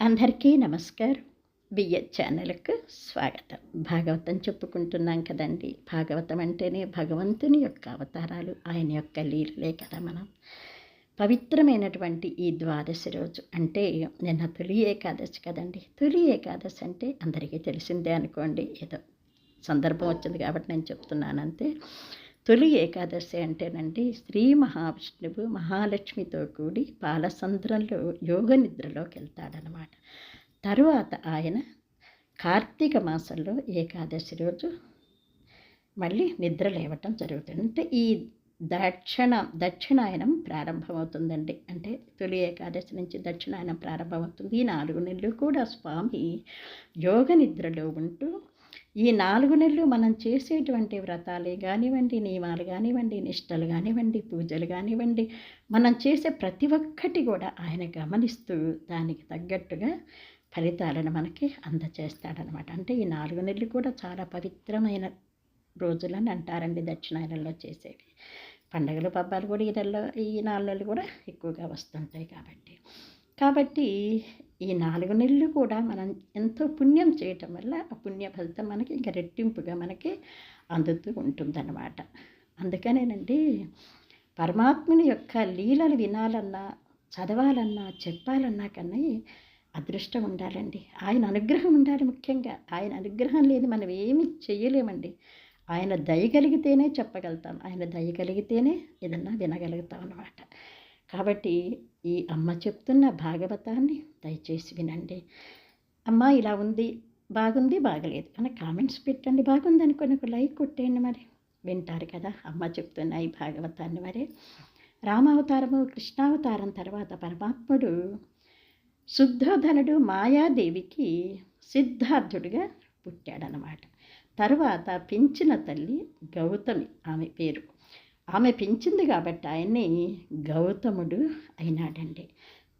అందరికీ నమస్కారం. బిఎచ్ ఛానల్‌కు స్వాగతం. భాగవతం చెప్పుకుంటున్నాం కదండీ! భాగవతం అంటేనే భగవంతుని యొక్క అవతారాలు, ఆయన యొక్క లీలలే కదా మనం. పవిత్రమైనటువంటి ఈ ద్వాదశి రోజు అంటే నిన్న తొలి ఏకాదశి కదండీ! తొలి ఏకాదశి అంటే అందరికీ తెలిసిందే అనుకోండి. ఏదో సందర్భం వచ్చింది కాబట్టి నేను చెప్తున్నానంతే. తొలి ఏకాదశి అంటేనండి శ్రీ మహావిష్ణువు మహాలక్ష్మితో కూడి పాలసంద్రంలో యోగ నిద్రలోకి వెళ్తాడనమాట. తరువాత ఆయన కార్తీక మాసంలో ఏకాదశి రోజు మళ్ళీ నిద్ర లేవటం జరుగుతుంది. అంటే ఈ దక్షిణాయనం ప్రారంభమవుతుందండి. అంటే తొలి ఏకాదశి నుంచి దక్షిణాయనం ప్రారంభమవుతుంది. ఈ 4 నెలలు కూడా స్వామి యోగ నిద్రలో ఉంటూ ఈ 4 నెలలు మనం చేసేటువంటి వ్రతాలే కానివ్వండి, నియమాలు కానివ్వండి, నిష్టలు కానివ్వండి, పూజలు కానివ్వండి, మనం చేసే ప్రతి ఒక్కటి కూడా ఆయన గమనిస్తూ దానికి తగ్గట్టుగా ఫలితాలను మనకి అందజేస్తాడనమాట. అంటే ఈ 4 నెలలు కూడా చాలా పవిత్రమైన రోజులని అంటారండి దక్షిణాయనంలో చేసేవి. పండగలు పబ్బాలు కూడా ఈ 4 నెలలు కూడా ఎక్కువగా వస్తుంటాయి కాబట్టి ఈ 4 నెలలు కూడా మనం ఎంతో పుణ్యం చేయటం వల్ల ఆ పుణ్య ఫలితం మనకి ఇంకా రెట్టింపుగా మనకి అందుతూ ఉంటుందన్నమాట. అందుకనేనండి పరమాత్ముని యొక్క లీలలు వినాలన్నా, చదవాలన్నా, చెప్పాలన్నా కన్నా అదృష్టం ఉండాలండి. ఆయన అనుగ్రహం ఉండాలి ముఖ్యంగా. ఆయన అనుగ్రహం లేదు మనం ఏమి చెయ్యలేమండి. ఆయన దయ కలిగితేనే చెప్పగలుగుతాం. ఆయన దయ కలిగితేనే ఏదన్నా వినగలుగుతాం అన్నమాట. కాబట్టి ఈ అమ్మ చెప్తున్న భాగవతాన్ని దయచేసి వినండి. అమ్మ ఇలా ఉంది, బాగుంది, బాగలేదు అని కామెంట్స్ పెట్టండి. బాగుంది అనుకుని ఒక లైక్ కొట్టేయండి. మరి వింటారు కదా అమ్మ చెప్తున్న ఈ భాగవతాన్ని. మరి రామావతారము కృష్ణావతారం తర్వాత పరమాత్ముడు శుద్ధోధనుడు మాయాదేవికి సిద్ధార్థుడిగా పుట్టాడనమాట. తర్వాత పెంచిన తల్లి గౌతమి ఆమె పేరు. ఆమె పెంచింది కాబట్టి ఆయన్ని గౌతముడు అయినాడండి.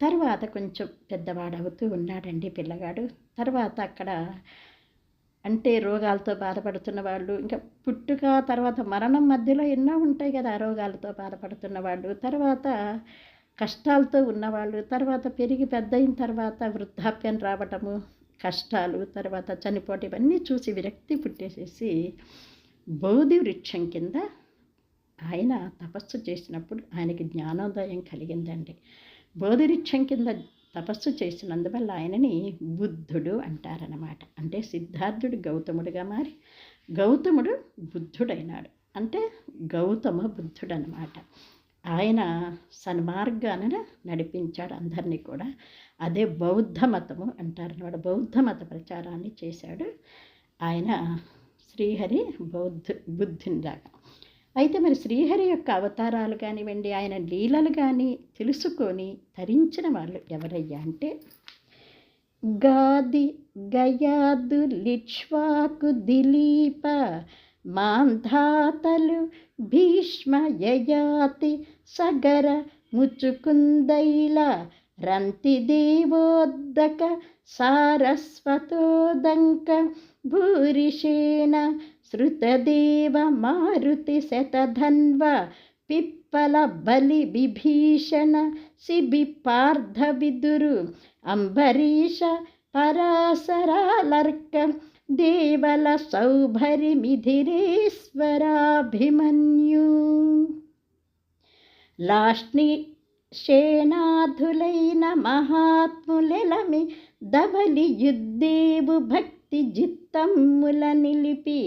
తర్వాత కొంచెం పెద్దవాడవుతూ ఉన్నాడండి పిల్లగాడు. తర్వాత అక్కడ అంటే రోగాలతో బాధపడుతున్న వాళ్ళు, ఇంకా పుట్టుక తర్వాత మరణం మధ్యలో ఎన్నో ఉంటాయి కదా, రోగాలతో బాధపడుతున్న వాళ్ళు, తర్వాత కష్టాలతో ఉన్నవాళ్ళు, తర్వాత పెరిగి పెద్ద అయిన తర్వాత వృద్ధాప్యం రావటము, కష్టాలు, తర్వాత చనిపోవటం, ఇవన్నీ చూసి విరక్తి పుట్టేసేసి బోధి వృక్షం కింద ఆయన తపస్సు చేసినప్పుడు ఆయనకి జ్ఞానోదయం కలిగిందండి. బోధివృక్షం కింద తపస్సు చేసినందువల్ల ఆయనని బుద్ధుడు అంటారనమాట. అంటే సిద్ధార్థుడు గౌతముడిగా మారి గౌతముడు బుద్ధుడైనాడు. అంటే గౌతమ బుద్ధుడు అనమాట. ఆయన సన్మార్గాన నడిపించాడు అందరినీ కూడా. అదే బౌద్ధ మతము అంటారనమాట. బౌద్ధ మత ప్రచారాన్ని చేశాడు ఆయన శ్రీహరి బుద్ధునిలాగా. అయితే మరి శ్రీహరి యొక్క అవతారాలు కానివ్వండి, ఆయన లీలలు కానీ తెలుసుకొని తరించిన వాళ్ళు ఎవరయ్యా అంటే గాది గయాదు లిక్ష్వాకు దిలీప మాంధాతలు భీష్మ యయాతి సగర ముచుకుందైల రంతి దేవోద్దక సారస్వతోదంక భూరిషేణ శృతదేవ మారుతి శతధన్వ పిప్పల బలి విభీషణ శిబి పార్థ విదురు అంబరీష పరాశరాలర్క దేవల సౌభరి మిథిరేశ్వరాభిమన్యు లాష్ని సేనాధులైన మహాత్ములెలమి దబలి యుద్ధేవు భక్తి జిత్తమ్ముల నిలిపి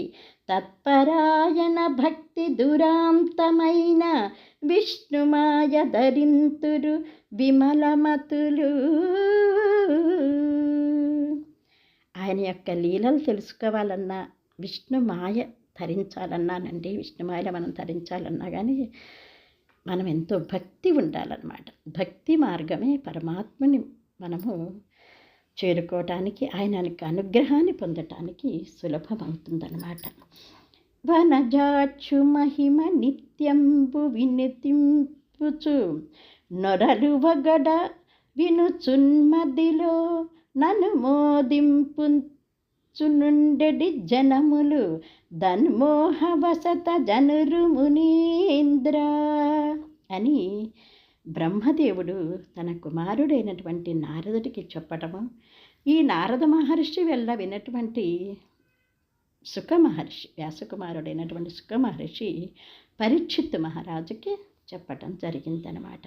తత్పరాయణ భక్తి దురాంతమైన విష్ణుమాయ ధరింతురు విమలమతులు. ఆయన యొక్క లీలలు తెలుసుకోవాలన్నా, విష్ణుమాయ ధరించాలన్నానండి, విష్ణుమాయలో మనం ధరించాలన్నా కానీ మనం ఎంతో భక్తి ఉండాలన్నమాట. భక్తి మార్గమే పరమాత్మని మనము చేరుకోవటానికి, ఆయన అనుగ్రహాన్ని పొందటానికి సులభమవుతుందన్నమాట. వనజాక్షు మహిమ నిత్యంబు వినితింపుచు నొరలు వగడ వినుచున్మదిలో నన్ను మోదింపుచునుండెడి జనములు ధన్మోహవసత జనురు మునీంద్ర అని బ్రహ్మదేవుడు తన కుమారుడైనటువంటి నారదుడికి చెప్పటము, ఈ నారద మహర్షి వల్ల విన్నటువంటి సుఖమహర్షి, వ్యాసకుమారుడైనటువంటి సుఖమహర్షి పరీక్షిత్తు మహారాజుకి చెప్పటం జరిగిందనమాట.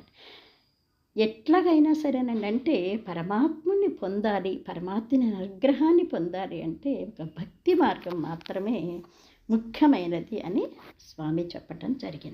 ఎట్లాగైనా సరేనండి, అంటే పరమాత్ముని పొందాలి, పరమాత్ముని అనుగ్రహాన్ని పొందాలి అంటే ఒక భక్తి మార్గం మాత్రమే ముఖ్యమైనది అని స్వామి చెప్పటం జరిగింది.